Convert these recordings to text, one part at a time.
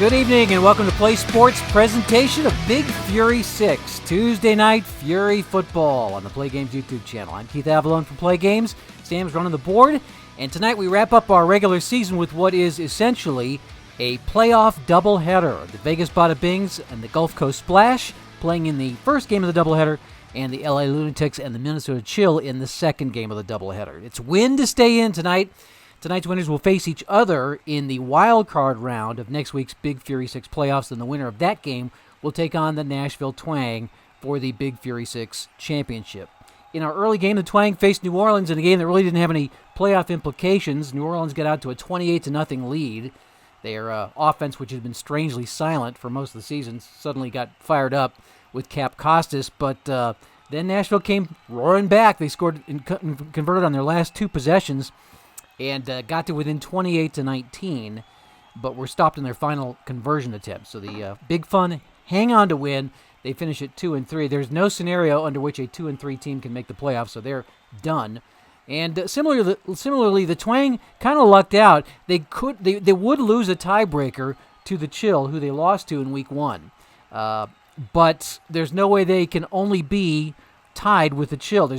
Good evening and welcome to Play Sports' presentation of Big Fury 6, Tuesday night Fury football on the Play Games YouTube channel. I'm Keith Avalone from Play Games. Sam's running the board, and tonight we wrap up our regular season with what is essentially a playoff doubleheader. The Vegas Bada Bings and the Gulf Coast Splash playing in the first game of the doubleheader, and the LA Lunatics and the Minnesota Chill in the second game of the doubleheader. It's win to stay in tonight. Tonight's winners will face each other in the wild card round of next week's Big Fury 6 playoffs, and the winner of that game will take on the Nashville Twang for the Big Fury 6 championship. In our early game, the Twang faced New Orleans in a game that really didn't have any playoff implications. New Orleans got out to a 28-0 lead. Their offense, which had been strangely silent for most of the season, suddenly got fired up with Cap Costas, but then Nashville came roaring back. They scored and converted on their last two possessions and got to within 28-19, but were stopped in their final conversion attempt. So the Big Fun hang on to win. They finish at 2-3. There's no scenario under which a 2-3 team can make the playoffs, so they're done. And similarly, the Twang kind of lucked out. They would lose a tiebreaker to the Chill, who they lost to in Week 1. But there's no way they can only be tied with the Chill.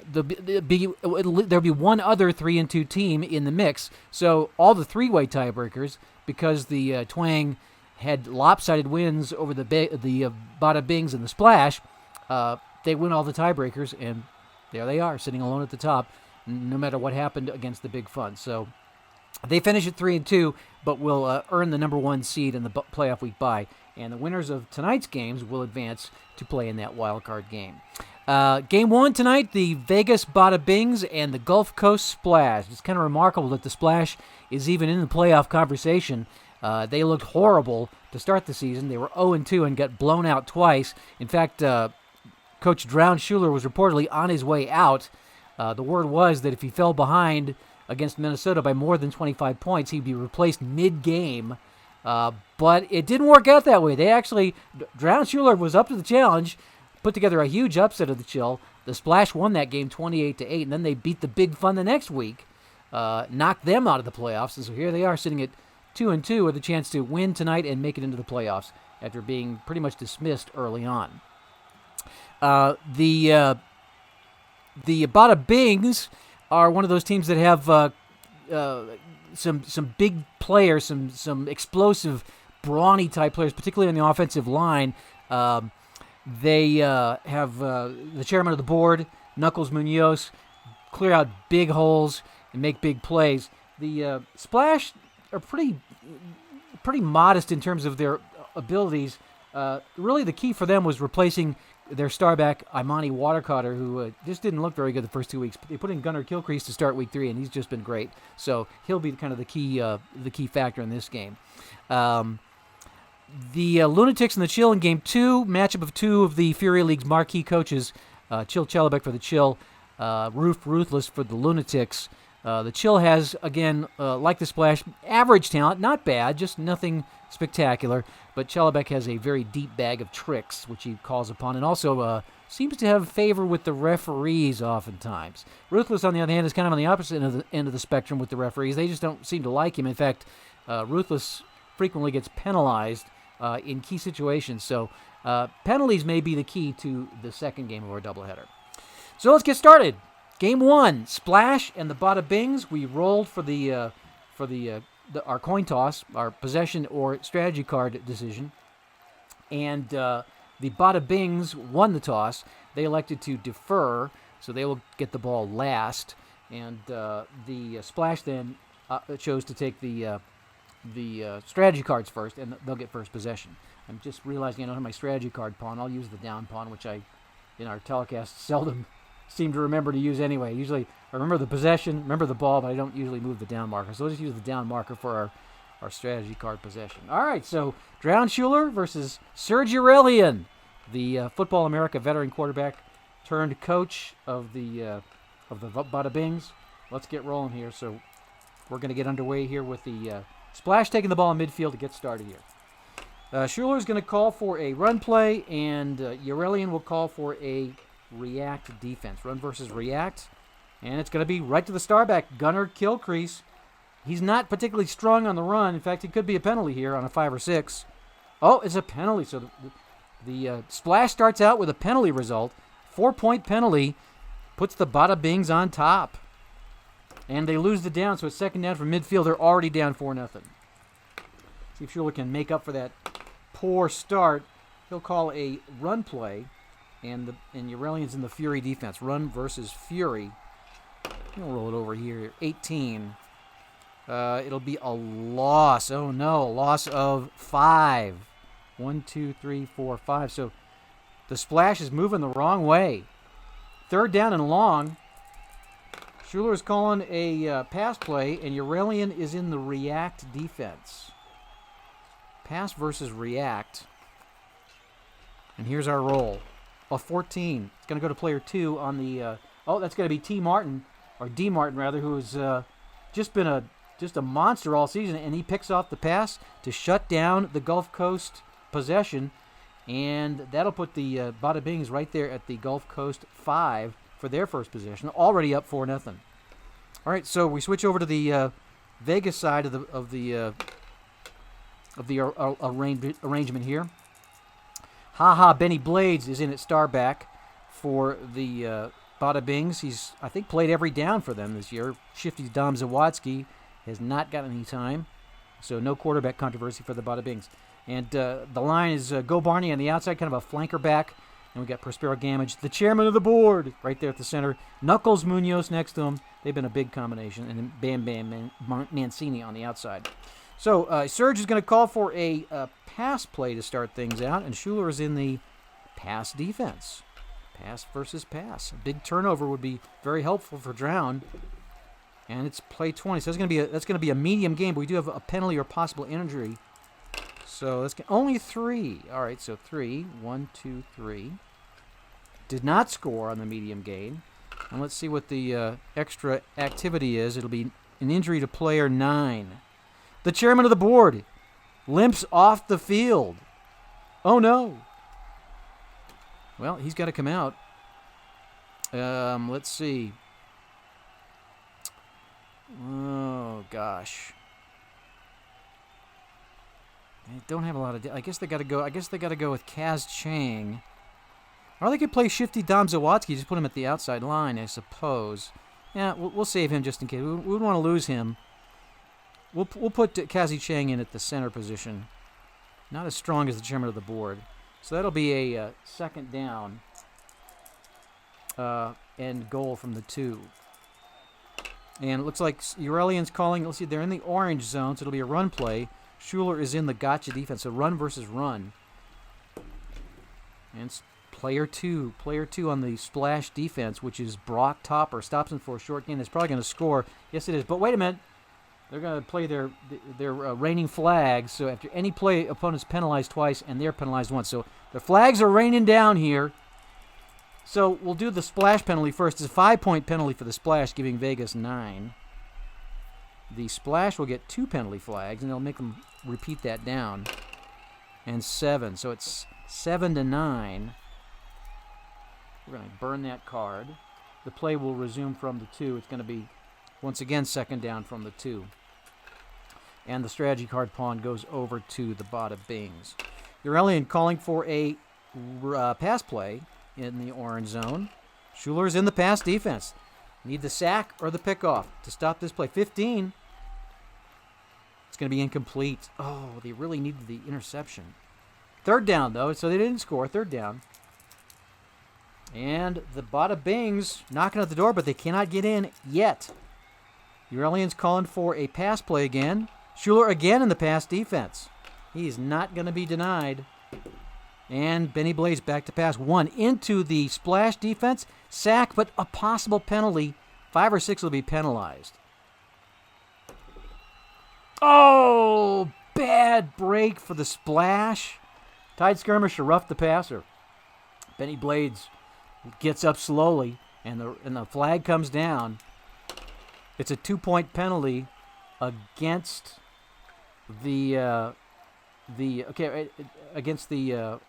There'll be one other 3-2 team in the mix. So all the three-way tiebreakers, because the Twang had lopsided wins over the Bada Bings and the Splash, they win all the tiebreakers, and there they are, sitting alone at the top, no matter what happened against the Big Fun. So they finish at 3-2, but will earn the number one seed in the playoff week bye. And the winners of tonight's games will advance to play in that wild card game. Game one tonight, the Vegas Bada Bings and the Gulf Coast Splash. It's kind of remarkable that the Splash is even in the playoff conversation. They looked horrible to start the season. They were 0-2 and got blown out twice. In fact, Coach Drown Schuler was reportedly on his way out. The word was that if he fell behind against Minnesota by more than 25 points, he'd be replaced mid-game. But it didn't work out that way. Drown Schuler was up to the challenge, put together a huge upset of the Chill. The Splash won that game 28-8, and then they beat the Big Fun the next week, knocked them out of the playoffs. And so here they are sitting at 2-2 with a chance to win tonight and make it into the playoffs after being pretty much dismissed early on. The Bada Bings are one of those teams that have some big players, some explosive, brawny type players, particularly on the offensive line. They have the chairman of the board, Knuckles Munoz, clear out big holes and make big plays. The Splash are pretty modest in terms of their abilities. Really, the key for them was replacing their starback, Imani Watercotter, who just didn't look very good the first 2 weeks. They put in Gunnar Kilcrease to start Week 3, and he's just been great. So he'll be kind of the key factor in this game. The Lunatics and the Chill in Game 2, matchup of two of the Fury League's marquee coaches, Chill Chalabek for the Chill, Roof Ruthless for the Lunatics. The Chill has, again, like the Splash, average talent, not bad, just nothing spectacular. But Chalabek has a very deep bag of tricks, which he calls upon, and also seems to have favor with the referees oftentimes. Ruthless, on the other hand, is kind of on the opposite end of the spectrum with the referees. They just don't seem to like him. In fact, Ruthless frequently gets penalized in key situations. So penalties may be the key to the second game of our doubleheader. So let's get started. Game one, Splash and the Bada Bings. We rolled for our coin toss, our possession or strategy card decision, and the Bada Bings won the toss. They elected to defer, so they will get the ball last, and the Splash then chose to take the strategy cards first, and they'll get first possession. I'm just realizing I don't have my strategy card pawn. I'll use the down pawn, which I, in our telecast, seldom seem to remember to use anyway. Usually I remember the possession, remember the ball, but I don't usually move the down marker. So we'll just use the down marker for our strategy card possession. All right, so Drown Schuler versus Serge Aurelian, the Football America veteran quarterback turned coach of the Bada Bings. Let's get rolling here. So we're going to get underway here with the Splash taking the ball in midfield to get started here. Schuler's going to call for a run play, and Aurelian will call for a react defense. Run versus react. And it's going to be right to the starback, Gunnar Kilcrease. He's not particularly strong on the run. In fact, it could be a penalty here on a 5 or 6. Oh, it's a penalty. So the splash starts out with a penalty result. 4-point penalty puts the Bada Bings on top. And they lose the down, so it's second down from midfield. They're already down 4-0. See if Schuler can make up for that poor start. He'll call a run play, and Urelian's in the Fury defense. Run versus Fury. We'll roll it over here. 18. It'll be a loss. Oh, no. Loss of 5. 1, 2, 3, 4, 5. So the splash is moving the wrong way. Third down and long. Schuler is calling a pass play, and Urelian is in the react defense. Pass versus react. And here's our roll. A 14. It's going to go to player 2 on the... that's going to be T. Martin, or D. Martin, rather, who has just been a monster all season, and he picks off the pass to shut down the Gulf Coast possession, and that'll put the Bada Bings right there at the Gulf Coast 5 for their first possession, already up 4-0. All right, so we switch over to the Vegas side of the arrangement here. Benny Blades is in at Starback for the Bada Bings. He's, I think, played every down for them this year. Shifty Dom Zawadzki has not gotten any time, so no quarterback controversy for the Bada Bings. And the line is Go Barney on the outside, kind of a flanker back. And we got Prospero Gamage, the chairman of the board, right there at the center. Knuckles Munoz next to him. They've been a big combination. And then Bam Bam Mancini on the outside. So Serge is going to call for a pass play to start things out. And Schuler is in the pass defense. Pass versus pass. A big turnover would be very helpful for Drown. And it's play 20. So that's going to be a medium game. But we do have a penalty or possible injury. So let's get only 3. All right, so 3. 1, 2, 3. Did not score on the medium gain. And let's see what the extra activity is. It'll be an injury to player 9. The chairman of the board limps off the field. Oh, no. Well, he's got to come out. Let's see. Oh, gosh. They don't have a lot of... I guess they got to go with Kaz Chang. Or they could play Shifty Dom Zawadzki, just put him at the outside line, I suppose. Yeah, we'll save him just in case. We wouldn't want to lose him. We'll put Kazi Chang in at the center position. Not as strong as the chairman of the board. So that'll be a second down and goal from the 2. And it looks like Urelian's calling. Let's see, they're in the orange zone, so it'll be a run play. Schuler is in the gotcha defense, so run versus run. And it's player 2 on the splash defense, which is Brock Topper. Stops him for a short gain. It's probably going to score. Yes, it is. But wait a minute. They're going to play their raining flags. So after any play, opponent's penalized twice, and they're penalized once. So the flags are raining down here. So we'll do the splash penalty first. It's a 5-point penalty for the splash, giving Vegas 9. The splash will get 2 penalty flags, and they'll make them repeat that down. And 7. So it's 7-9. We're going to burn that card. The play will resume from the 2. It's going to be, once again, second down from the 2. And the strategy card pawn goes over to the Bada Bings. Urelian calling for a pass play in the orange zone. Schuler's in the pass defense. Need the sack or the pickoff to stop this play. 15. It's going to be incomplete. Oh, they really needed the interception. Third down, though, so they didn't score. Third down. And the Bada Bings knocking at the door, but they cannot get in yet. Urelian's calling for a pass play again. Schuler again in the pass defense. He's not going to be denied. And Benny Blades back to pass. 1 into the splash defense. Sack, but a possible penalty. 5 or 6 will be penalized. Oh, bad break for the splash. Tied skirmisher roughed the passer. Benny Blades gets up slowly, and the flag comes down. It's a 2-point penalty against against the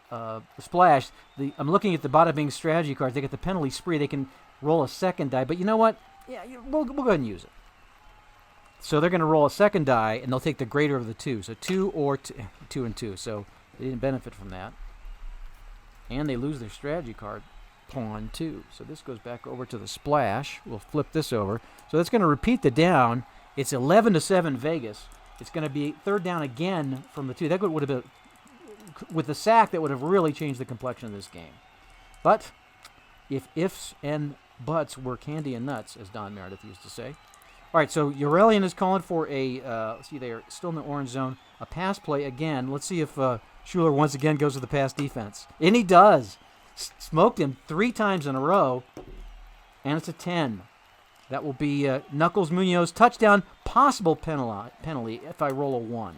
splash. I'm looking at the Bada Bing strategy cards. They get the penalty spree. They can roll a second die, but you know what? Yeah, we'll go ahead and use it. So they're going to roll a second die, and they'll take the greater of the two. So 2 or 2 and 2. So they didn't benefit from that. And they lose their strategy card, pawn 2. So this goes back over to the splash. We'll flip this over. So that's going to repeat the down. It's 11-7 Vegas. It's going to be third down again from the 2. That would have been, with the sack, that would have really changed the complexion of this game. But if ifs and buts were candy and nuts, as Don Meredith used to say. All right, so Urelian is calling for a, let's see, they are still in the orange zone, a pass play again. Let's see if Schuler once again goes to the pass defense. And he does. Smoked him 3 times in a row, and it's a 10. That will be Knuckles Munoz touchdown, possible penalty if I roll a 1.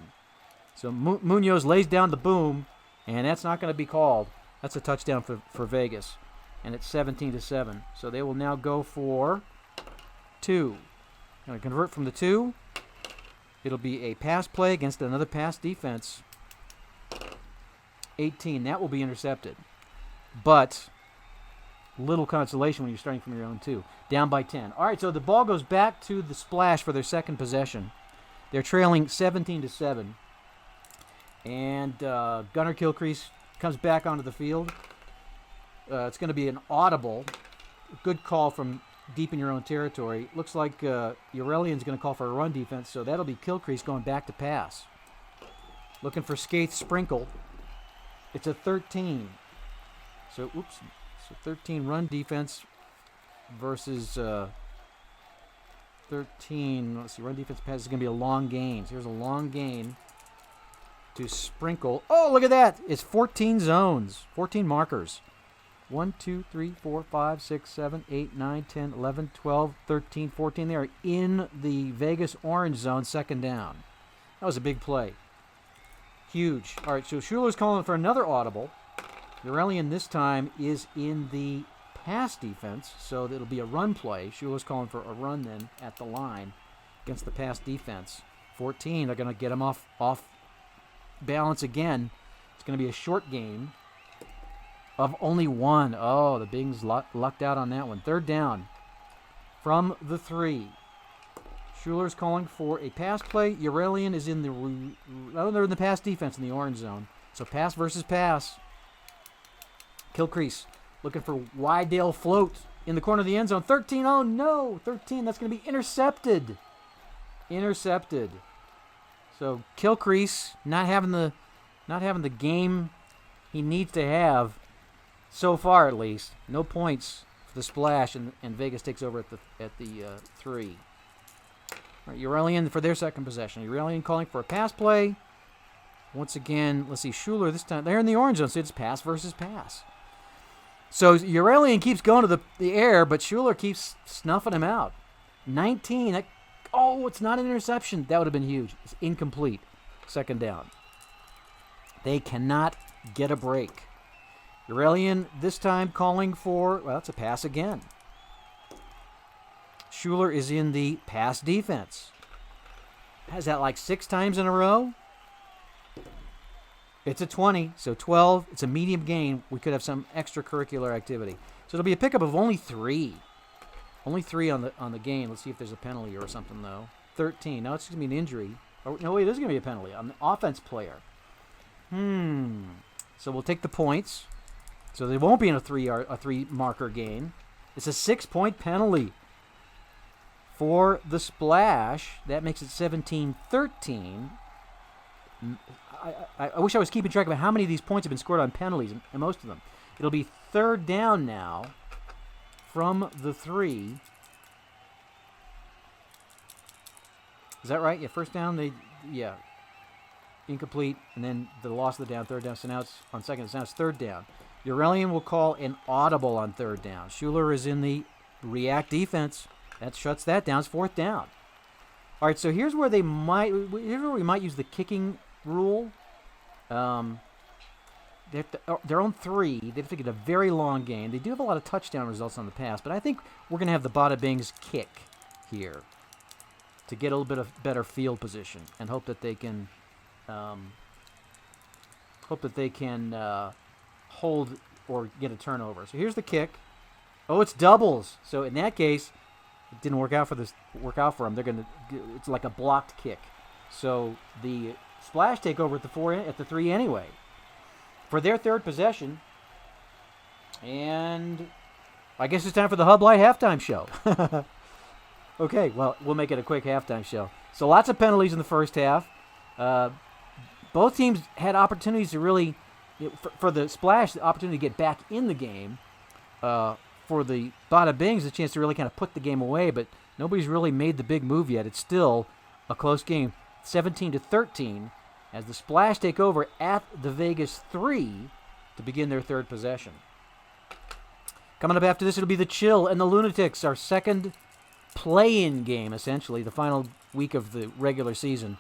So Munoz lays down the boom, and that's not going to be called. That's a touchdown for Vegas, and it's 17-7. So they will now go for 2. Going to convert from the 2. It'll be a pass play against another pass defense. 18. That will be intercepted. But little consolation when you're starting from your own 2. Down by 10. All right, so the ball goes back to the splash for their second possession. They're trailing 17-7. And Gunnar Kilcrease comes back onto the field. It's going to be an audible. Good call from deep in your own territory. Looks like Urelian's going to call for a run defense, so that'll be Kilcrease going back to pass. Looking for Skaith Sprinkle. It's a 13. So 13 run defense versus 13. Let's see, run defense pass is going to be a long gain. So here's a long gain to Sprinkle. Oh, look at that. It's 14 zones, 14 markers. 1, 2, 3, 4, 5, 6, 7, 8, 9, 10, 11, 12, 13, 14. They are in the Vegas orange zone, second down. That was a big play. Huge. All right, so Schuler's calling for another audible. Urelian this time is in the pass defense, so it'll be a run play. Schuler's calling for a run then at the line against the pass defense. 14, they're going to get him off balance again. It's going to be a short gain of only 1. Oh, the Bings lucked out on that one. Third down from the 3. Schuler's calling for a pass play. Urelian is in they're in the pass defense in the orange zone. So pass versus pass. Kilcrease looking for Wydale float in the corner of the end zone. 13, oh no, 13, that's going to be intercepted. Intercepted. So Kilcrease not having the game he needs to have so far, at least. No points for the splash, and Vegas takes over at the 3. All right, Urelian for their second possession. Urelian calling for a pass play. Once again, let's see, Schuler this time. They're in the orange zone, so it's pass versus pass. So Urelian keeps going to the air, but Schuler keeps snuffing him out. 19. It's not an interception. That would have been huge. It's incomplete. Second down. They cannot get a break. Urelian this time calling for, it's a pass again. Schuler is in the pass defense. Has that like 6 times in a row? It's a 20, so 12. It's a medium gain. We could have some extracurricular activity. So it'll be a pickup of only 3. Only 3 on the gain. Let's see if there's a penalty or something, though. 13. Now it's going to be an injury. Oh, no, wait, it is going to be a penalty on the offense player. So we'll take the points. So they won't be in a 3 marker gain. It's a 6-point penalty for the splash. That makes it 17-13. I wish I was keeping track of how many of these points have been scored on penalties, and most of them. It'll be third down now from the 3. Is that right? Yeah, first down, incomplete, and then the loss of the down, third down. So now it's on second, so now it's third down. Urelian will call an audible on third down. Schuler is in the react defense. That shuts that down. It's fourth down. All right, so here's where we might use the kicking rule. They're on 3. They have to get a very long game. They do have a lot of touchdown results on the pass, but I think we're going to have the Bada Bings kick here to get a little bit of better field position and hope that they can hold or get a turnover. So here's the kick. Oh, it's doubles. So in that case, it didn't work out for them. It's like a blocked kick. So the Splash take over at the 3 anyway for their third possession. And I guess it's time for the Hub Light halftime show. Okay, well, we'll make it a quick halftime show. So lots of penalties in the first half. Both teams had opportunities to really, for the Splash, the opportunity to get back in the game. For the Bada Bings, the chance to really kind of put the game away, but nobody's really made the big move yet. It's still a close game, 17-13, as the Splash take over at the Vegas 3 to begin their third possession. Coming up after this, it'll be the Chill and the Lunatics, our second play-in game, essentially, the final week of the regular season.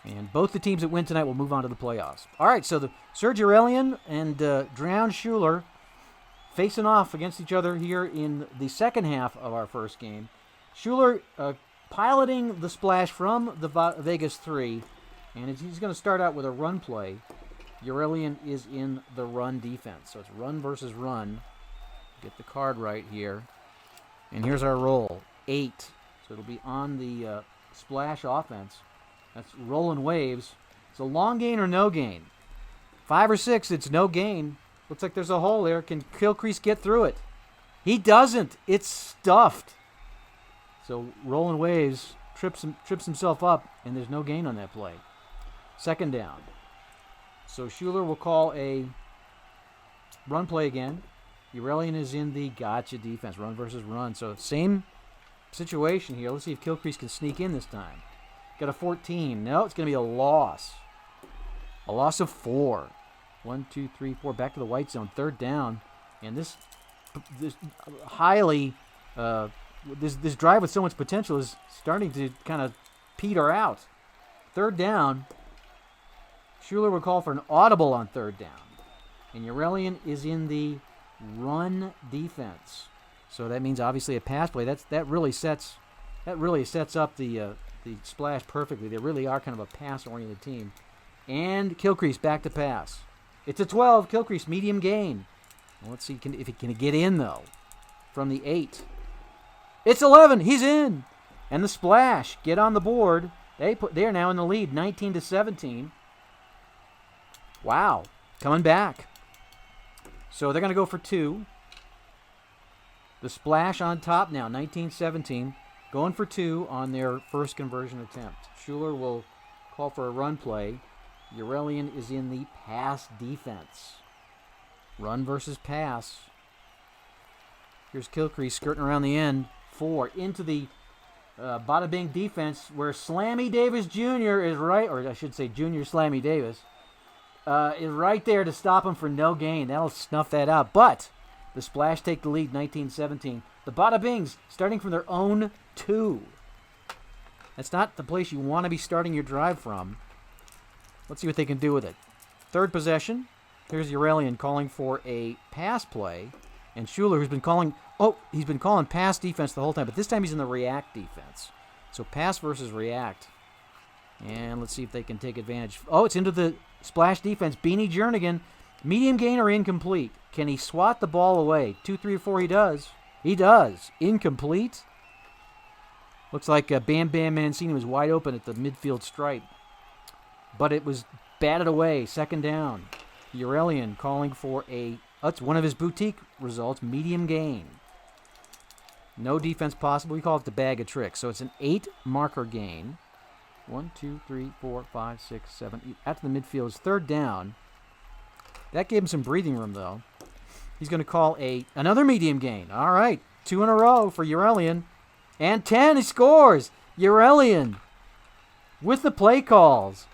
And both the teams that win tonight will move on to the playoffs. All right, so the Serge Aurelian and Drown Schuler facing off against each other here in the second half of our first game. Schuler piloting the Splash from the Vegas 3, and he's going to start out with a run play. Aurelian is in the run defense, so it's run versus run. Get the card right here. And here's our roll, 8. So it'll be on the Splash offense. That's rolling waves. It's a long gain or no gain. 5 or 6, it's no gain. Looks like there's a hole there. Can Kilcrease get through it? He doesn't. It's stuffed. So rolling waves trips himself up, and there's no gain on that play. Second down. So Schuler will call a run play again. Aurelian is in the gotcha defense, run versus run. So same situation here. Let's see if Kilcrease can sneak in this time. Got a 14. No, it's going to be a loss. A loss of 4. 1, 2, 3, 4. Back to the white zone. Third down. And this highly, this drive with so much potential is starting to kind of peter out. Third down. Schuler will call for an audible on third down. And Aurelian is in the run defense. So that means obviously a pass play. That really sets up the Splash perfectly. They really are kind of a pass-oriented team. And Kilcrease back to pass. It's a 12. Kilcrease medium gain. Well, let's see if he can get in though from the 8. It's 11. He's in. And the Splash get on the board. They are now in the lead, 19-17. Wow, coming back. So they're going to go for 2. The Splash on top now, 19-17. Going for 2 on their first conversion attempt. Schuler will call for a run play. Aurelian is in the pass defense. Run versus pass. Here's Kilcrease skirting around the end. 4 into the Bada Bing defense, where Slammy Davis Jr. is right, or I should say Junior Slammy Davis, is right there to stop him for no gain. That'll snuff that out. But the Splash take the lead, 19-17. The Bada Bings starting from their own 2. That's not the place you want to be starting your drive from. Let's see what they can do with it. Third possession. Here's Aurelian calling for a pass play. And Schuler, he's been calling pass defense the whole time, but this time he's in the react defense. So pass versus react. And let's see if they can take advantage. Oh, it's into the Splash defense. Beanie Jernigan, medium gain or incomplete. Can he swat the ball away? 2, 3, 4, he does. He does. Incomplete. Looks like Bam Bam Mancini was wide open at the midfield stripe. But it was batted away. Second down. Aurelian calling for that's one of his boutique results, medium gain. No defense possible. We call it the bag of tricks. So it's an 8 marker gain. 1, 2, 3, 4, 5, 6, 7. After the midfield is third down. That gave him some breathing room, though. He's going to call another medium gain. All right. 2 in a row for Aurelian. And 10, he scores. Aurelian with the play calls.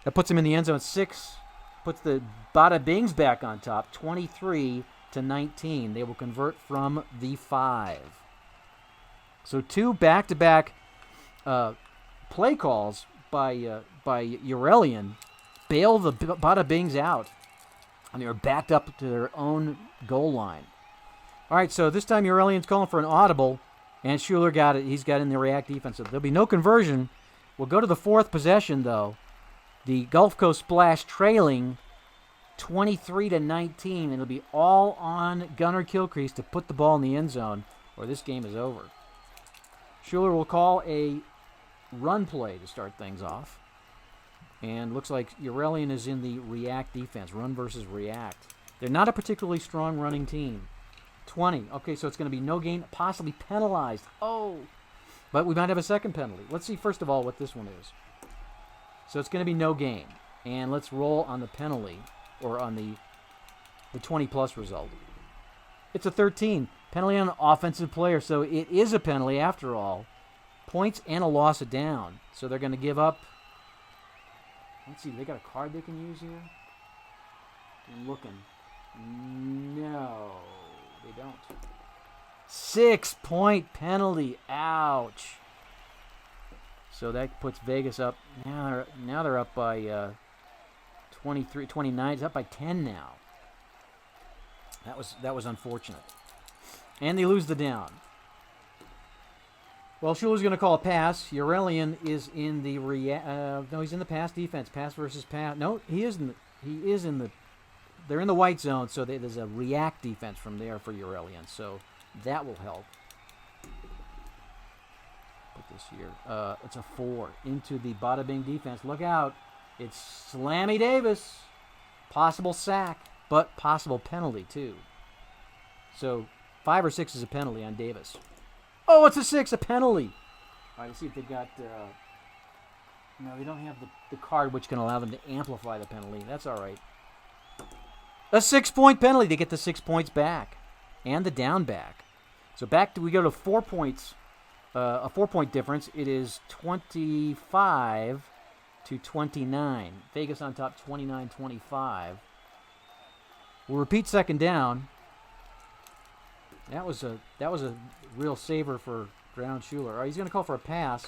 That puts him in the end zone. 6 puts the Bada Bings back on top. 23-19. They will convert from the 5. So 2 back-to-back play calls by Aurelian bail the Bada Bings out. And they are backed up to their own goal line. All right, so this time Aurelian's calling for an audible, and Schuler got it. He's got in the react defense. So there'll be no conversion. We'll go to the 4th possession, though. The Gulf Coast Splash trailing 23-19, and it'll be all on Gunnar Kilcrease to put the ball in the end zone, or this game is over. Schuler will call a run play to start things off. And looks like Urelian is in the react defense, run versus react. They're not a particularly strong running team. 20. Okay, so it's going to be no gain, possibly penalized. Oh, but we might have a second penalty. Let's see, first of all, what this one is. So it's going to be no gain. And let's roll on the penalty, or on the 20-plus result. It's a 13. Penalty on an offensive player, so it is a penalty after all. Points and a loss of down. So they're going to give up. Let's see, they got a card they can use here? I'm looking. No, they don't. 6-point penalty. Ouch. So that puts Vegas up. Now they're up by 23, 29. It's up by 10 now. That was unfortunate. And they lose the down. Well, Schuler's going to call a pass. Urelian is in the no, he's in the pass defense. Pass versus pass. No, he is in the. They're in the white zone, so there's a react defense from there for Urelian. So that will help. Put this here. It's a 4 into the Bada Bing defense. Look out! It's Slammy Davis. Possible sack, but possible penalty too. So 5 or 6 is a penalty on Davis. Oh, it's a 6, a penalty. All right, let's see if they've got... no, they don't have the card which can allow them to amplify the penalty. That's all right. A 6-point penalty. They get the 6 points back and the down back. So we go to 4 points, a 4-point difference. It is 25 to 29. Vegas on top, 29-25. We'll repeat second down. That was a real saver for Ground Schuler. All right, he's going to call for a pass.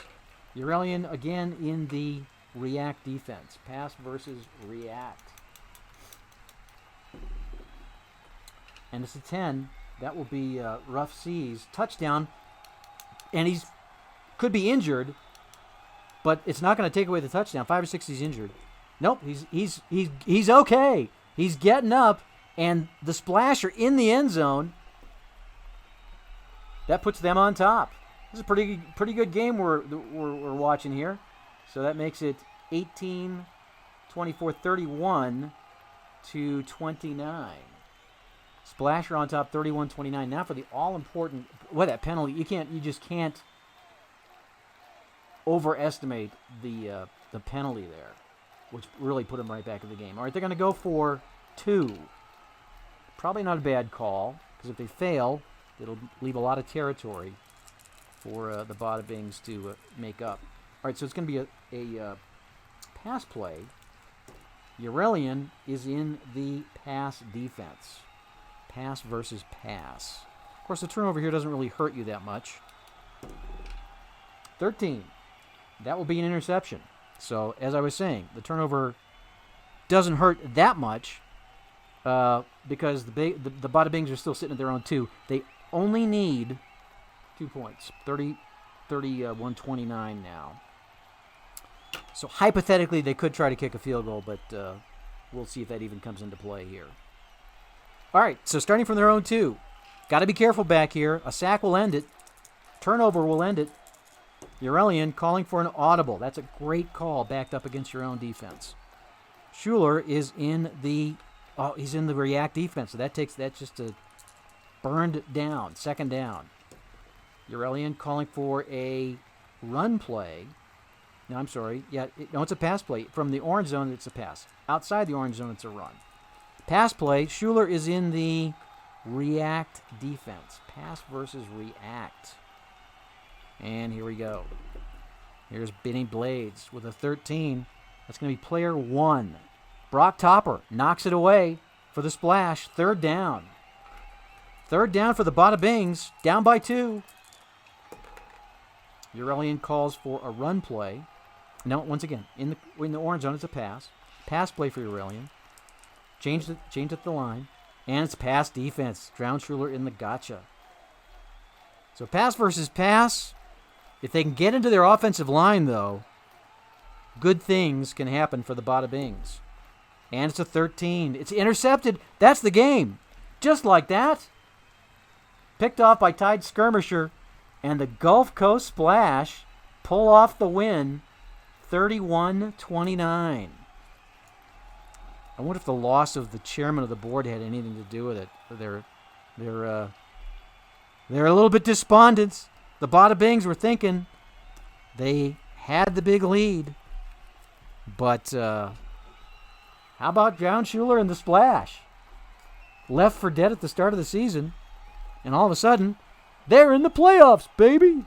Urelian again in the react defense. Pass versus react. And it's a 10. That will be rough seas. Touchdown. And he's could be injured, but it's not going to take away the touchdown. 5 or 6, he's injured. Nope, he's okay. He's getting up, and the splasher in the end zone. That puts them on top. This is a pretty good game we're watching here. So that makes it 18, 24, 31 to 29. Splasher on top, 31-29. Now for the all-important, that penalty, you just can't overestimate the penalty there, which really put them right back in the game. All right, they're going to go for 2. Probably not a bad call, because if they fail, it'll leave a lot of territory for the Bada Bings to make up. All right, so it's going to be a pass play. Urelian is in the pass defense. Pass versus pass. Of course, the turnover here doesn't really hurt you that much. 13. That will be an interception. So, as I was saying, the turnover doesn't hurt that much because the Bada Bings are still sitting at their own 2. They only need 2 points. 31-29 now. So hypothetically, they could try to kick a field goal, but we'll see if that even comes into play here. All right, so starting from their own 2. Got to be careful back here. A sack will end it. Turnover will end it. Urelian calling for an audible. That's a great call backed up against your own defense. Schuler is in the react defense, so that's just a burned down, second down. Urelian calling for a run play. No, I'm sorry. Yeah, it's a pass play. From the orange zone, it's a pass. Outside the orange zone, it's a run. Pass play. Schuler is in the react defense. Pass versus react. And here we go. Here's Benny Blades with a 13. That's going to be player 1. Brock Topper knocks it away for the splash. Third down. Third down for the Bada Bings. Down by 2. Urelian calls for a run play. No, once again, in the orange zone, it's a pass. Pass play for Urelian. Change at the line. And it's pass defense. Ground Schuler in the gotcha. So pass versus pass. If they can get into their offensive line, though, good things can happen for the Bada Bings. And it's a 13. It's intercepted. That's the game. Just like that. Picked off by Tide Skirmisher. And the Gulf Coast Splash pull off the win, 31-29. I wonder if the loss of the chairman of the board had anything to do with it. They're a little bit despondent. The Bada Bings were thinking they had the big lead. But how about John Schuler and the Splash? Left for dead at the start of the season. And all of a sudden, they're in the playoffs, baby.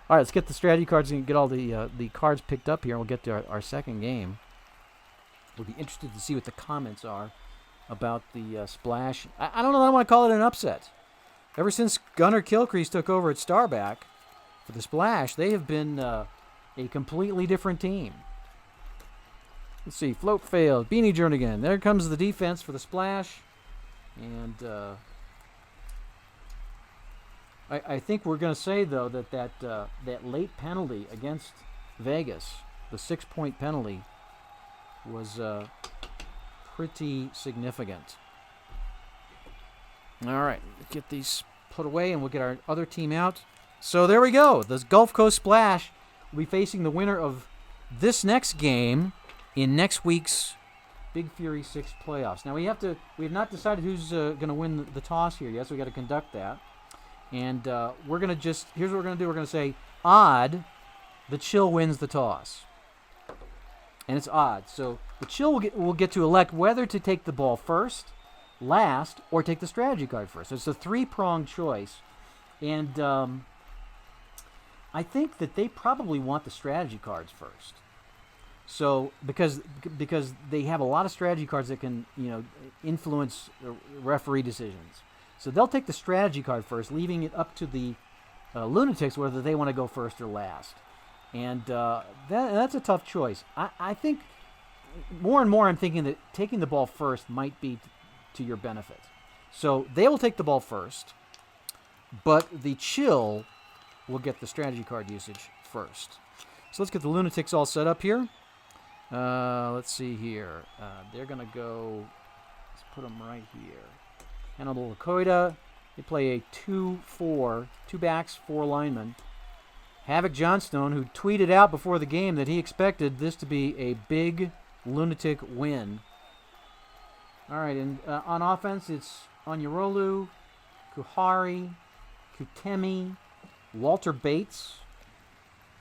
All right, let's get the strategy cards and get all the cards picked up here. And we'll get to our second game. We'll be interested to see what the comments are about the Splash. I don't know that I want to call it an upset. Ever since Gunnar Kilcrease took over at Starback for the Splash, they have been a completely different team. Let's see, float failed. Beanie Jernigan. There comes the defense for the Splash. And I think we're going to say, though, that late penalty against Vegas, the 6-point penalty, was pretty significant. All right, get these put away, and we'll get our other team out. So there we go. The Gulf Coast Splash will be facing the winner of this next game in next week's Big Fury 6 playoffs. Now we have not decided who's going to win the toss here yet, so we got to conduct that. And we're going to here's what we're going to do. We're going to say odd, the Chill wins the toss. And it's odd. So the Chill will get to elect whether to take the ball first, last, or take the strategy card first. So it's a 3-pronged choice. And I think that they probably want the strategy cards first. So because they have a lot of strategy cards that can influence referee decisions. So they'll take the strategy card first, leaving it up to the Lunatics whether they want to go first or last. And that's a tough choice. I think more and more I'm thinking that taking the ball first might be to your benefit. So they will take the ball first, but the Chill will get the strategy card usage first. So let's get the Lunatics all set up here. Let's see here. They're going to go, let's put them right here. Hannibal Lakoida. They play a 2-4, 2 backs, 4 linemen. Havoc Johnstone, who tweeted out before the game that he expected this to be a big Lunatic win. All right, and on offense, it's Onyerolu, Kuhari, Kutemi, Walter Bates,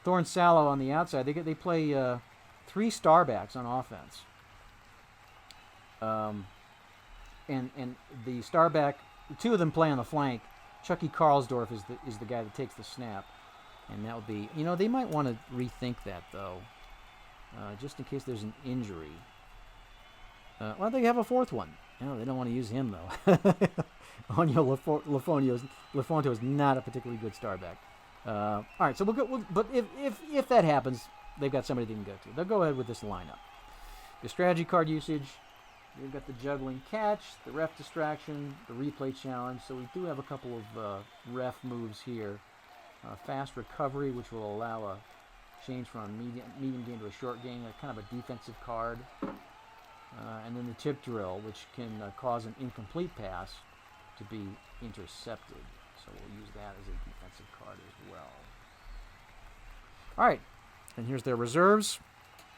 Thorne Sallow on the outside. They play 3 starbacks on offense. And the starback, 2 of them play on the flank. Chucky Karlsdorf is the guy that takes the snap. And that would be, they might want to rethink that, though, just in case there's an injury. Well, they have a 4th one. They don't want to use him, though. Onyo Lafonto is not a particularly good starback. All right, so we'll go. But if that happens, they've got somebody they can go to. They'll go ahead with this lineup. The strategy card usage. We've got the juggling catch, the ref distraction, the replay challenge. So we do have a couple of ref moves here. Fast recovery, which will allow a change from a medium game to a short game, kind of a defensive card. And then the tip drill, which can cause an incomplete pass to be intercepted. So we'll use that as a defensive card as well. All right, and here's their reserves.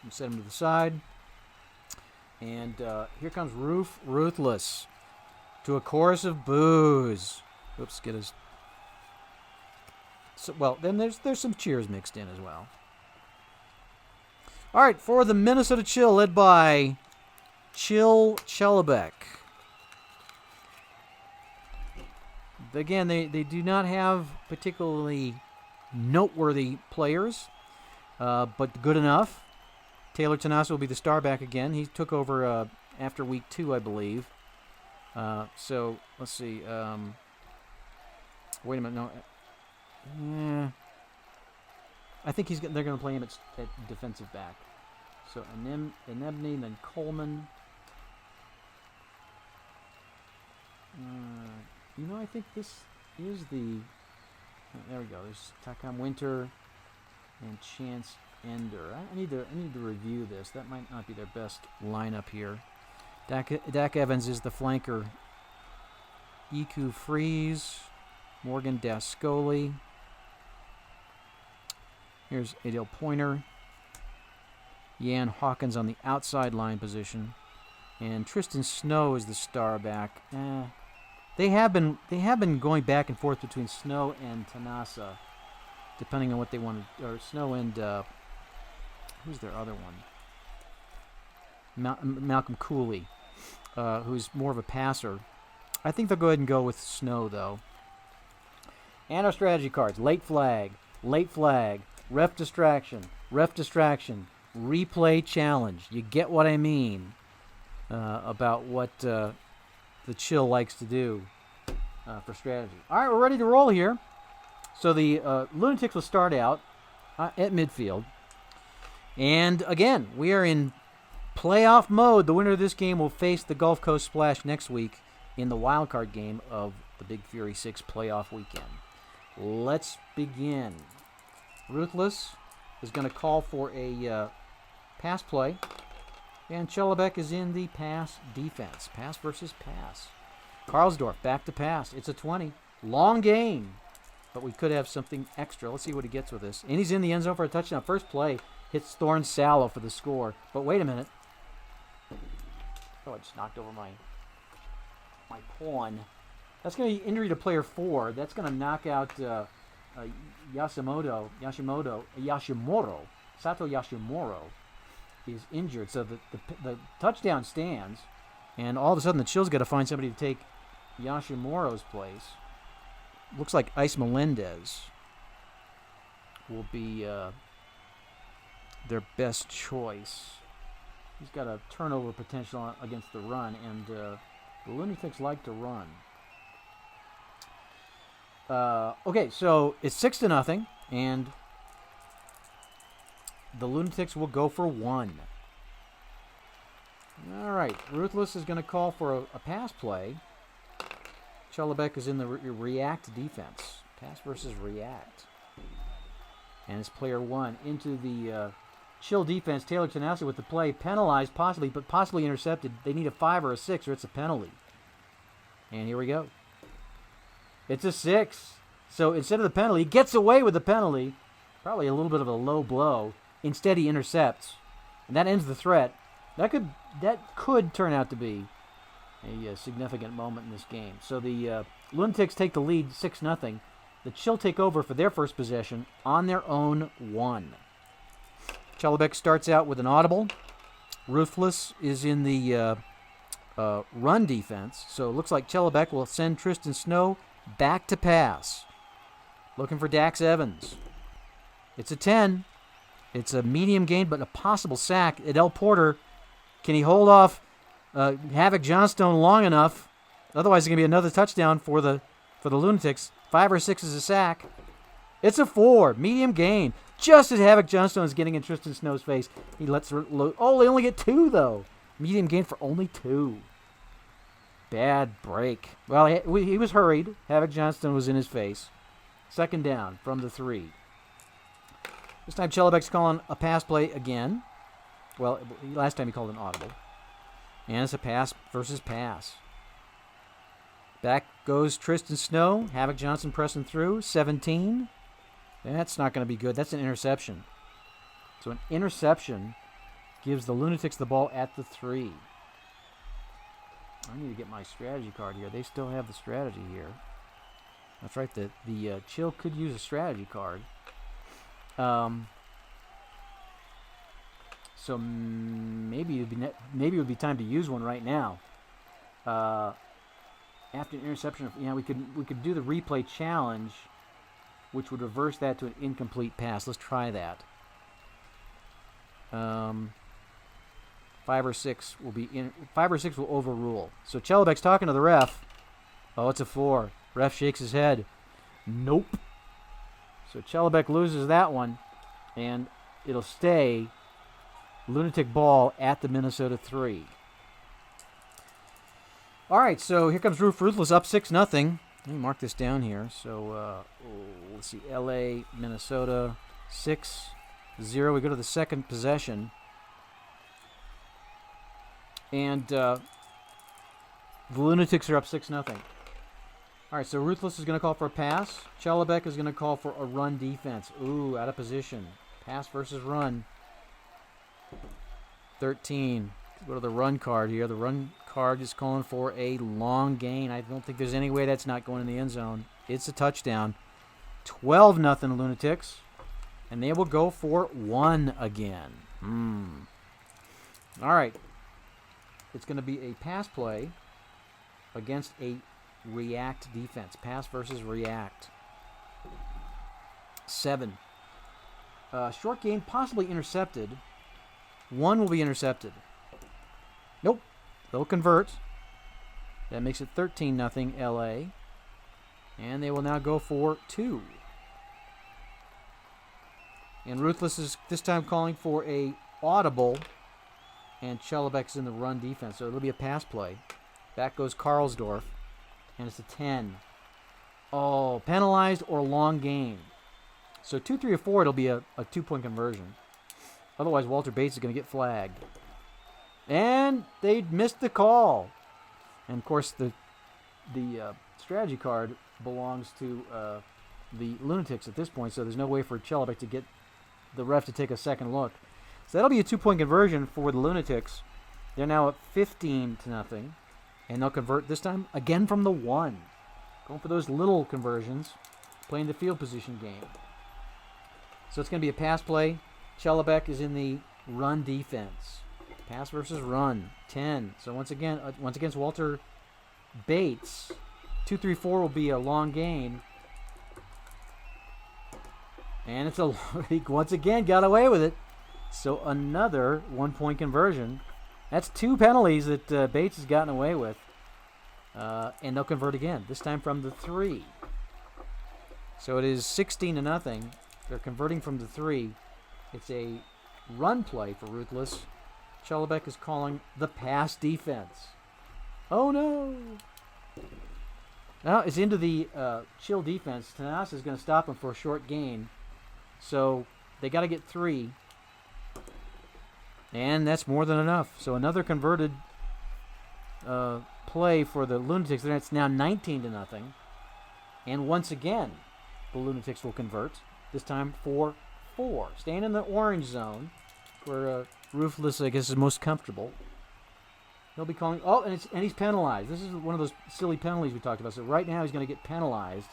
We'll set them to the side. And here comes Ruthless to a chorus of boos. Oops, get his... So, well, then there's some cheers mixed in as well. All right, for the Minnesota Chill, led by Chill Chellebeck. Again, they do not have particularly noteworthy players, but good enough. Taylor Tanasa will be the starback again. He took over after week 2, I believe. So let's see. Wait a minute. No. I think they're going to play him at defensive back. So Anebny, then Coleman. I think this is the... there we go. There's Takam Winter and Chance Ender. I need to review this. That might not be their best lineup here. Dak Evans is the flanker. Iku Freeze, Morgan Dascoli, Here's Adele Pointer. Jan Hawkins on the outside line position. And Tristan Snow is the star back. They have been going back and forth between Snow and Tanasa, depending on what they wanted. Or Snow and who's their other one? Malcolm Cooley, who's more of a passer. I think they'll go ahead and go with Snow, though. And our strategy cards. Late flag, ref distraction, replay challenge. You get what I mean about what the Chill likes to do for strategy. All right, we're ready to roll here. So the Lunatics will start out at midfield. And again, we are in playoff mode. The winner of this game will face the Gulf Coast Splash next week in the wild card game of the Big Fury 6 playoff weekend. Let's begin. Ruthless is going to call for a pass play, and Chellebeck is in the pass defense. Pass versus pass. Karlsdorf back to pass. It's a 20. Long gain, but we could have something extra. Let's see what he gets with this. And he's in the end zone for a touchdown. First play hits Thorne Sallow for the score. But wait a minute. Oh, I just knocked over my pawn. That's going to be injury to player 4. That's going to knock out Sato Yashimoro is injured. So the touchdown stands, and all of a sudden the Chills got to find somebody to take Yashimoro's place. Looks like Ice Melendez will be their best choice. He's got a turnover potential against the run, and the Lunatics like to run. Okay, so it's 6-0, and the Lunatics will go for 1. All right, Ruthless is going to call for a pass play. Chellebeck is in the react defense. Pass versus react. And it's player 1 into the Chill defense. Taylor Tanasi with the play. Penalized, possibly, but possibly intercepted. They need a 5 or a 6 or it's a penalty. And here we go. It's a 6. So instead of the penalty, he gets away with the penalty. Probably a little bit of a low blow. Instead, he intercepts. And that ends the threat. That could turn out to be a significant moment in this game. So the Lunatics take the lead 6-0. The Chill take over for their first possession on their own 1. Chellebeck starts out with an audible. Ruthless is in the run defense. So it looks like Chellebeck will send Tristan Snow back to pass. Looking for Dax Evans. It's a 10. It's a medium gain, but a possible sack. Adele Porter, can he hold off Havoc Johnstone long enough? Otherwise, it's going to be another touchdown for the Lunatics. 5 or 6 is a sack. It's a 4. Medium gain. Just as Havoc Johnstone is getting in Tristan Snow's face, he lets her load. Oh, they only get 2, though. Medium gain for only 2. Bad break. Well, he was hurried. Havoc Johnstone was in his face. Second down from the 3. This time, Chellebeck's calling a pass play again. Well, last time he called an audible. And it's a pass versus pass. Back goes Tristan Snow. Havoc Johnson pressing through. 17. That's not going to be good. That's an interception. So an interception gives the Lunatics the ball at the 3. I need to get my strategy card here. They still have the strategy here. That's right. The Chill could use a strategy card. So maybe it would be time to use one right now. After an interception, we could do the replay challenge, which would reverse that to an incomplete pass. Let's try that. 5 or 6 will be in. 5 or 6 will overrule. So Chellebeck's talking to the ref. Oh, it's a 4. Ref shakes his head. Nope. So Chellebeck loses that one, and it'll stay Lunatic ball at the Minnesota 3. All right, so here comes Ruthless up 6-0. Let me mark this down here. So let's see, L.A., Minnesota, 6-0. We go to the second possession. And the Lunatics are up 6-0. All All right, so Ruthless is going to call for a pass. Chelabek is going to call for a run defense. Ooh, out of position. Pass versus run. 13. Go to the run card here. The run card is calling for a long gain. I don't think there's any way that's not going in the end zone. It's a touchdown. 12-0 Lunatics. And they will go for 1 again. All right. It's going to be a pass play against a react defense. Pass versus react. 7. Short gain, possibly intercepted. 1 will be intercepted. Nope. They'll convert. That makes it 13-0 LA. And they will now go for 2. And Ruthless is this time calling for a audible. And Chelabek's in the run defense. So it'll be a pass play. Back goes Karlsdorf. And it's a 10. Oh, penalized or long gain. So 2, 3, or 4, it'll be a 2-point conversion. Otherwise, Walter Bates is going to get flagged. And they missed the call. And, of course, the strategy card belongs to the Lunatics at this point, so there's no way for Chelabek to get the ref to take a second look. So that'll be a 2-point conversion for the Lunatics. They're now up 15-0. And they'll convert this time again from the 1. Going for those little conversions. Playing the field position game. So it's going to be a pass play. Chelabek is in the run defense. Pass versus run. 10. So once against Walter Bates. 2, 3, 4 will be a long gain. And it's he once again got away with it. So another 1-point conversion. That's 2 penalties that Bates has gotten away with. And they'll convert again. This time from the 3. So it is 16-0. They're converting from the 3. It's a run play for Ruthless. Chelabek is calling the pass defense. Oh, no. Now it's into the chill defense. Tanas is going to stop him for a short gain. So they got to get 3. And that's more than enough. So another converted play for the Lunatics. It's now 19-0. And once again, the Lunatics will convert. This time for 4. Staying in the orange zone, where Ruthless, I guess, is most comfortable. He'll be calling. Oh, and he's penalized. This is one of those silly penalties we talked about. So right now he's going to get penalized.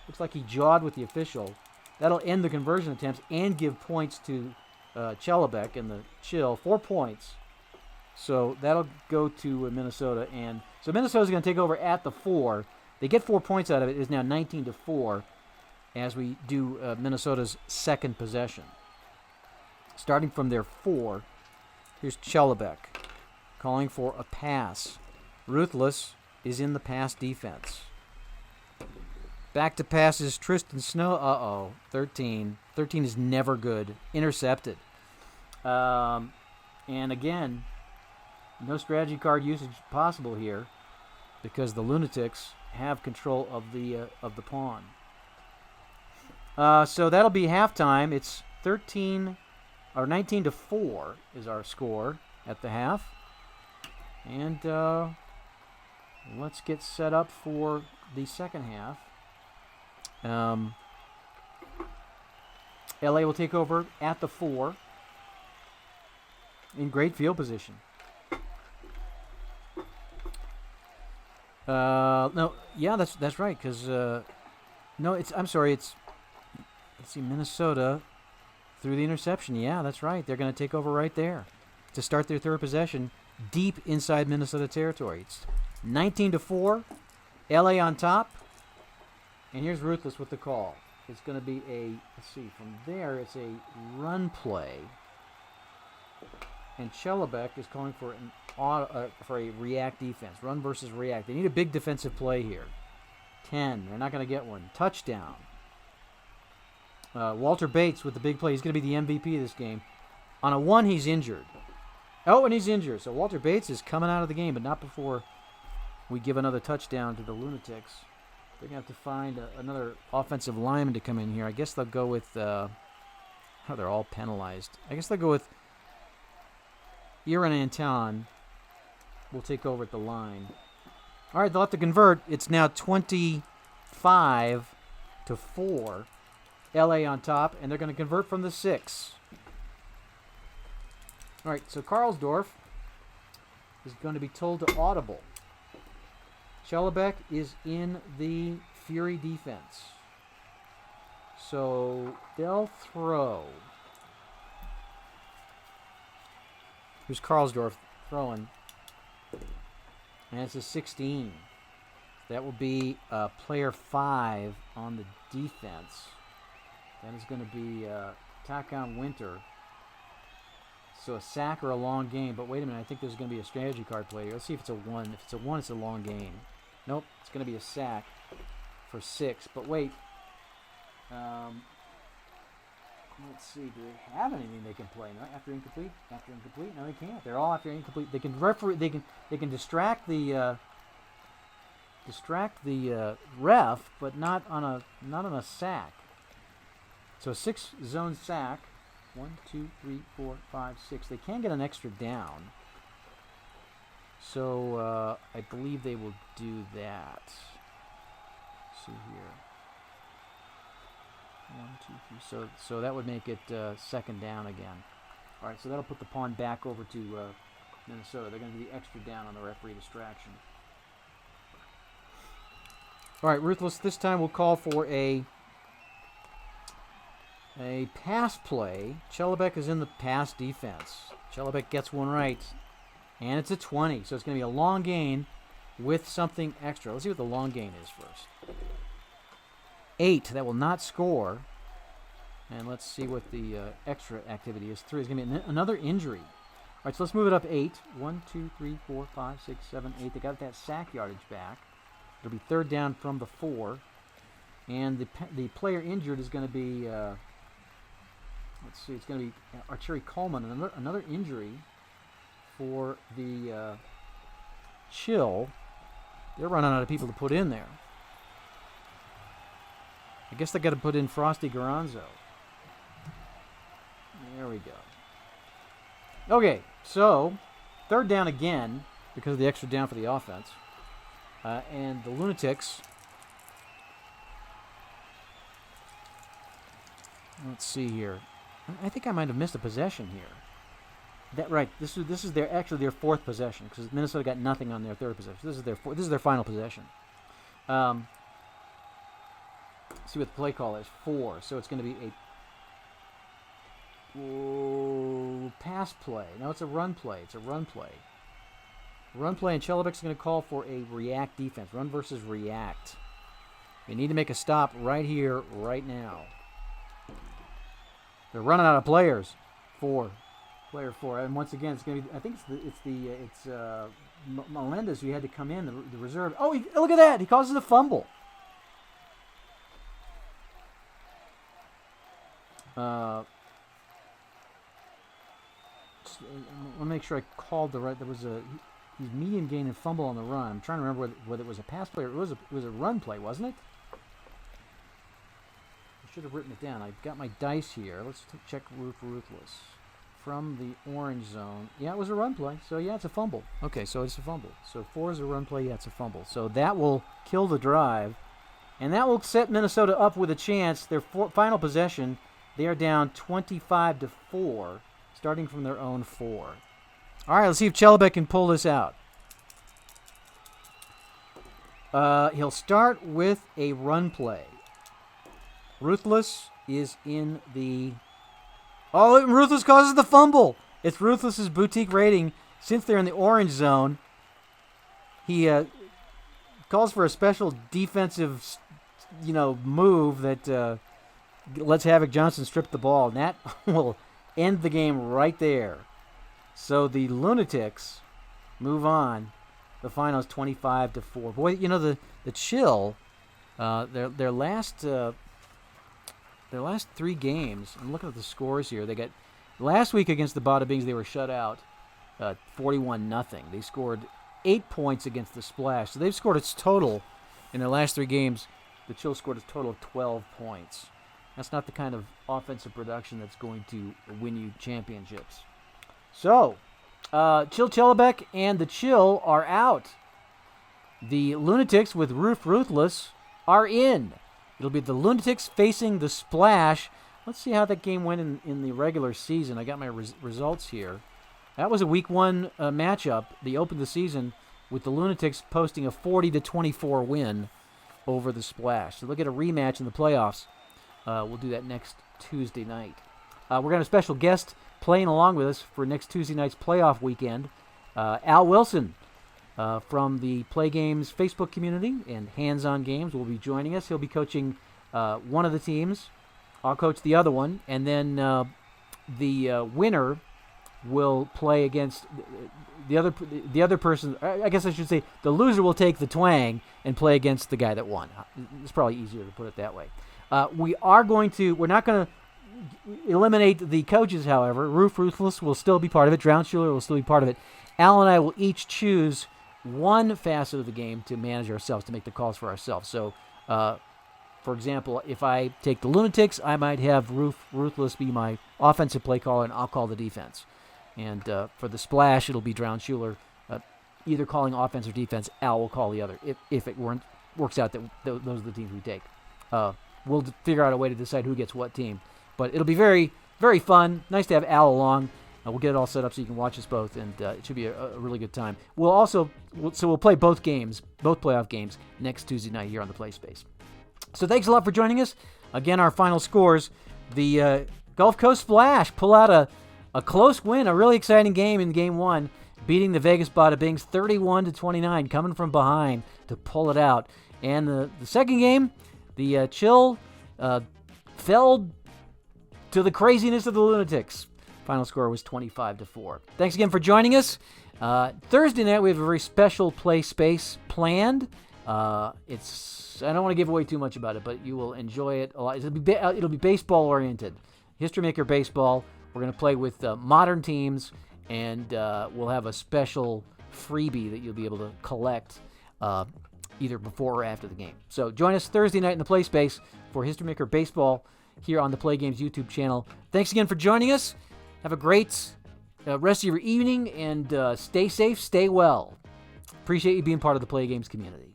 Looks like he jawed with the official. That'll end the conversion attempts and give points to Chelabek in the chill. 4 points. So that'll go to Minnesota. And so Minnesota's going to take over at the 4. They get 4 points out of it. It is now 19-4 as we do Minnesota's second possession. Starting from their 4, here's Chelabek calling for a pass. Ruthless is in the pass defense. Back to passes, Tristan Snow. Uh-oh, 13. 13 is never good. Intercepted. And again, no strategy card usage possible here because the Lunatics have control of the pawn. So that'll be halftime. It's 19-4 is our score at the half. And let's get set up for the second half. LA will take over at the 4 in great field position. No, yeah, that's right. Because no, I'm sorry. Let's see, Minnesota through the interception. Yeah, that's right. They're going to take over right there to start their third possession, deep inside Minnesota territory. It's 19-4, LA on top, and here's Ruthless with the call. It's going to be let's see, from there it's a run play, and Chelabek is calling for a react defense, run versus react. They need a big defensive play here. 10, they're not going to get one. Touchdown. Walter Bates with the big play. He's going to be the MVP of this game. On a 1, he's injured. Oh, and he's injured. So Walter Bates is coming out of the game, but not before we give another touchdown to the Lunatics. They're going to have to find another offensive lineman to come in here. I guess they'll go with... they're all penalized. I guess they'll go with... Iran Anton will take over at the line. All right, they'll have to convert. It's now 20-0 25-4. LA on top, and they're going to convert from the 6. All right, so Karlsdorf is going to be told to audible. Chellebeck is in the Fury defense. So they'll throw. Here's Karlsdorf throwing. And it's a 16. That will be player 5 on the defense. That is going to be Takam Winter. So a sack or a long game. But wait a minute, I think there's going to be a strategy card play here. Let's see if it's a 1. If it's a 1, it's a long game. Nope, it's going to be a sack for 6. But wait. Let's see. Do they have anything they can play? No, after incomplete. After incomplete. No, they can't. They're all after incomplete. They can referee. They can distract the ref, but not on a sack. So a 6-zone sack. 1, 2, 3, 4, 5, 6. They can get an extra down. So I believe they will do that. Let's see here. 1, 2, 3. So that would make it second down again. All right, so that'll put the pawn back over to Minnesota. They're going to do the extra down on the referee distraction. All right, Ruthless. This time we'll call for a pass play. Chellebeck is in the pass defense. Chellebeck gets one right, and it's a 20. So it's going to be a long gain with something extra. Let's see what the long gain is first. 8. That will not score. And let's see what the extra activity is. 3 is going to be another injury. All right, so let's move it up 8. 1, 2, 3, 4, 5, 6, 7, 8. They got that sack yardage back. It'll be third down from the 4. And the player injured is going to be, let's see, it's going to be Archeri Coleman. Another injury for the Chill. They're running out of people to put in there. I guess they got to put in Frosty Garanzo. There we go. Okay, so third down again because of the extra down for the offense. And the Lunatics, let's see here. I think I might have missed a possession here. This is their fourth possession because Minnesota got nothing on their third possession. This is their final possession. See what the play call is. 4. So it's going to be a pass play. No, it's a run play. Run play, and Chellebeck's going to call for a react defense. Run versus react. You need to make a stop right here, right now. They're running out of players. 4. Player 4. And once again, it's going to be, I think it's Melendez who had to come in, the reserve. Oh, look at that. He causes a fumble. I want to make sure I called the right. There was he's medium gain and fumble on the run. I'm trying to remember whether it was a pass play or it was a run play, wasn't it? I should have written it down. I've got my dice here. Let's check Ruthless. From the orange zone. Yeah, it was a run play. So, yeah, it's a fumble. Okay, so it's a fumble. So 4 is a run play. Yeah, it's a fumble. So that will kill the drive. And that will set Minnesota up with a chance. Their final possession, they are down 25-4, starting from their own 4. All right, let's see if Chellebeck can pull this out. He'll start with a run play. Ruthless is in the... Oh, Ruthless causes the fumble. It's Ruthless's boutique rating. Since they're in the orange zone, he calls for a special defensive, move that lets Havoc Johnson strip the ball. And that will end the game right there. So the Lunatics move on. The final is 25-4. Boy, the Chill, their last 3 games, I'm looking at the scores here. They got last week against the Bada Bings, they were shut out 41-0. They scored 8 points against the Splash. So they've scored its total in their last 3 games. The Chill scored a total of 12 points. That's not the kind of offensive production that's going to win you championships. So, Chellebeck and the Chill are out. The Lunatics with Ruthless are in. It'll be the Lunatics facing the Splash. Let's see how that game went in the regular season. I got my results here. That was a Week 1 matchup. They opened the season with the Lunatics posting a 40-24 win over the Splash. So they'll get a rematch in the playoffs. We'll do that next Tuesday night. We're going to have a special guest playing along with us for next Tuesday night's playoff weekend. Al Wilson from the Play Games Facebook community and Hands On Games will be joining us. He'll be coaching one of the teams. I'll coach the other one. And then the winner will play against the other person. I guess I should say the loser will take the twang and play against the guy that won. It's probably easier to put it that way. We're not going to eliminate the coaches, however. Ruthless will still be part of it. Drownschuler will still be part of it. Al and I will each choose one facet of the game to manage ourselves, to make the calls for ourselves. So, for example, if I take the Lunatics, I might have Ruthless be my offensive play caller, and I'll call the defense. And for the Splash, it'll be Drownschuler either calling offense or defense. Al will call the other if it works out that those are the teams we take. We'll figure out a way to decide who gets what team. But it'll be very, very fun. Nice to have Al along. We'll get it all set up so you can watch us both, and it should be a really good time. We'll play both playoff games, next Tuesday night here on the Play Space. So thanks a lot for joining us. Again, our final scores. The Gulf Coast Splash pull out a close win, a really exciting game in Game 1, beating the Vegas Bada Bings 31-29, coming from behind to pull it out. And the second game, the Chill fell to the craziness of the Lunatics. Final score was 25-4. Thanks again for joining us. Thursday night, we have a very special Play Space planned. I don't want to give away too much about it, but you will enjoy it a lot. It'll be baseball-oriented. History Maker Baseball. We're going to play with modern teams, and we'll have a special freebie that you'll be able to collect either before or after the game. So join us Thursday night in the Play Space for History Maker Baseball here on the Play Games YouTube channel. Thanks again for joining us. Have a great rest of your evening, and stay safe, stay well. Appreciate you being part of the Play Games community.